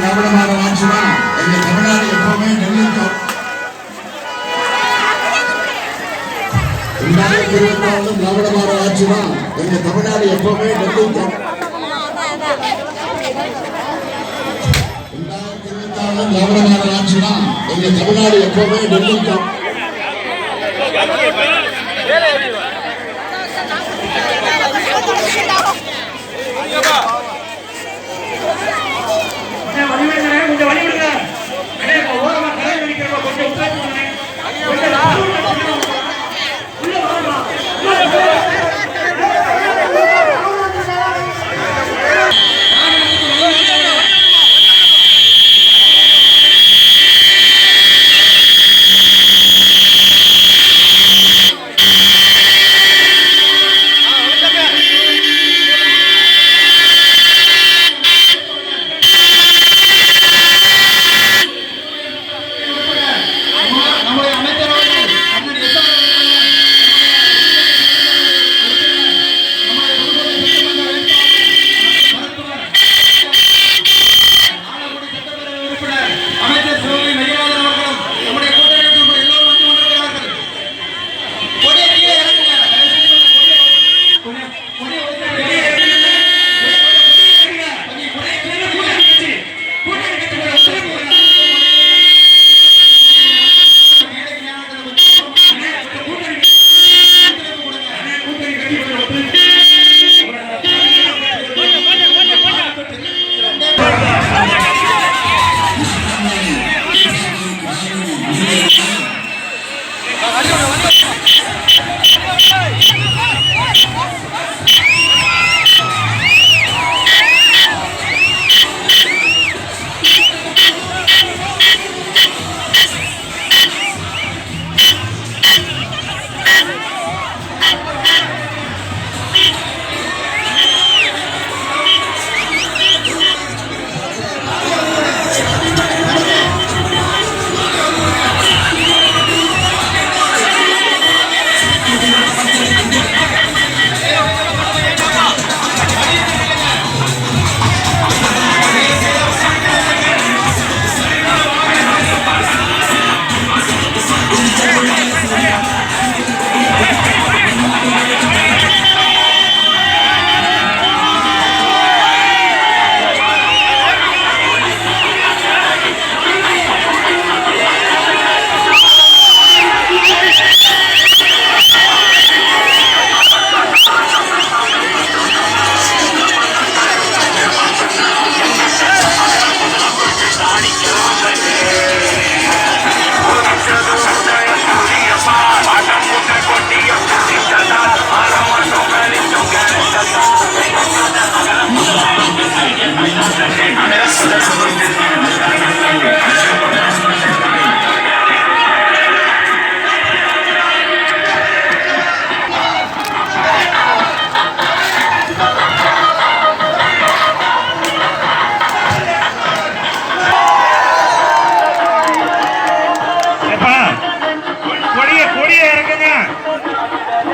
திராவிட model ஆட்சி தான் எங்க தமிழ்நாடு எப்பவுமே டெல்லிக்கும் 2024 திராவிட மாடல் ஆட்சி தான் எங்க தமிழ்நாடு எப்பவுமே டெல்லிக்கும் 2024 திராவிட மாடல் ஆட்சி தான் எங்க தமிழ்நாடு எப்பவுமே டெல்லிக்கும் கொஞ்சம் வழி விடுங்க. ஓரமா கலை வெடிக்கிறப்ப கொஞ்சம் உள்ள வாமா.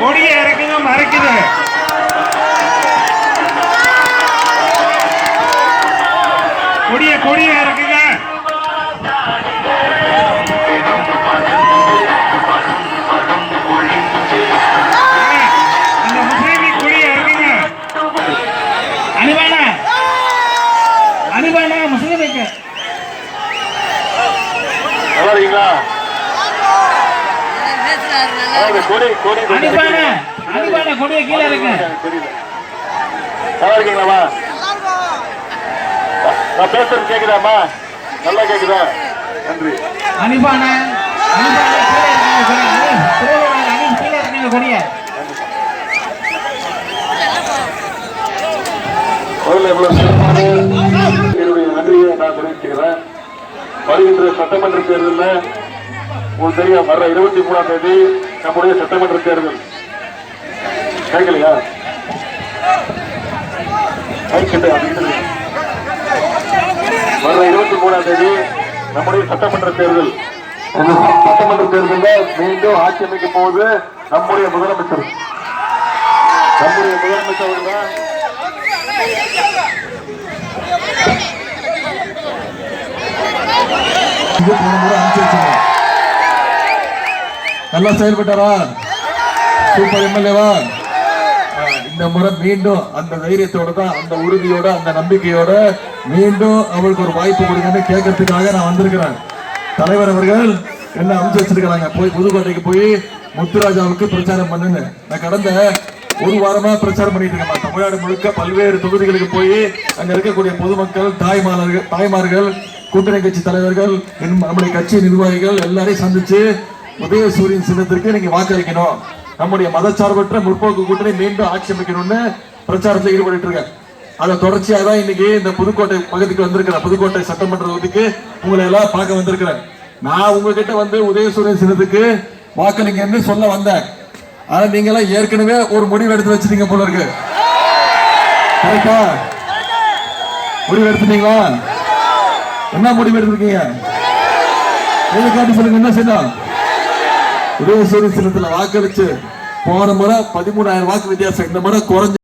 கொடியை இறக்குங்க, மறைக்குது. கொடியை இறக்குங்க. அந்த முஸ்லீமி கொடியை இறக்குங்க. அனுபானா முஸ்லீமுக்கு நல்லா இருக்கீங்களா? கொடியை கீழே இருக்கு. நல்லா இருக்கீங்களாமா? நான் பேசுறது கேக்குதாமா? நல்லா கேக்குதா? நன்றி. அனுபானா கொடிய நன்றியை நான் தெரிவிச்சுக்கிறேன். வருகின்ற சட்டமன்ற தேர்தலில் உங்களுக்கு தெரியும், வர்ற 23ஆம் தேதி நம்முடைய சட்டமன்ற தேர்தல். கேட்கலையா? வர்ற 23ஆம் தேதி நம்முடைய சட்டமன்ற தேர்தல். சட்டமன்ற தேர்தலில் மீண்டும் ஆட்சி அமைக்கும் போது நம்முடைய முதலமைச்சர் அவர்கள் செஞ்சு போன முறை அனுப்பிச்சு வச்சுங்க. நல்லா செயல்பட்டாரா? சூப்பர் எம்எல்ஏவா? இந்த முறை மீண்டும் அந்த தைரியத்தோட தான், அந்த உறுதியோட, அந்த நம்பிக்கையோட மீண்டும் அவருக்கு ஒரு வாய்ப்பு கொடுங்கன்னு கேட்கறதுக்காக நான் வந்திருக்கிறேன். தலைவர் அவர்கள் என்ன அனுப்பிச்சு வச்சிருக்கிறாங்க, போய் புதுக்கோட்டைக்கு போய் முத்துராஜாவுக்கு பிரச்சாரம் பண்ணுங்க. நான் கடந்த ஒரு வாரமா பிரச்சாரம் பண்ணிட்டு இருக்கேன். தமிழ்நாடு முழுக்க பல்வேறு தொகுதிகளுக்கு போய் அங்க இருக்கக்கூடிய பொதுமக்கள், தாய்மார்கள், கூட்டணி கட்சி தலைவர்கள், நம்முடைய கட்சி நிர்வாகிகள் எல்லாரையும் சந்திச்சு உதயசூரியன் சின்னத்திற்கு நீங்க வாக்களிக்கணும், நம்முடைய மதச்சார்பற்ற முற்போக்கு கூட்டணி மீண்டும் ஆட்சி அமைக்கணும்னு பிரச்சாரத்தில் ஈடுபட்டு இருக்கேன். அதை தொடர்ச்சியாக தான் இன்னைக்கு இந்த புதுக்கோட்டை பகுதிக்கு வந்திருக்கிறேன். புதுக்கோட்டை சட்டமன்ற தொகுதிக்கு உங்களை எல்லாம் பார்க்க வந்திருக்கிறேன். நான் உங்ககிட்ட வந்து உதயசூரியன் சின்னத்துக்கு வாக்களிங்கன்னு சொல்ல வந்தேன். ஆனா நீங்க எல்லாம் ஏற்கனவே ஒரு முடிவு எடுத்து வச்சிருக்கீங்க போல இருக்கு. கரெக்டா? முடிவு எடுத்துட்டீங்களா? என்ன முடிவு எடுத்திருக்கீங்க? காட்டி சொல்லுங்க. என்ன செய்யணும்? உதயசூரியன் சின்னத்துல வாக்களிச்சு போன முறை 13,000 வாக்கு வித்தியாசம், இந்த முறை குறைஞ்ச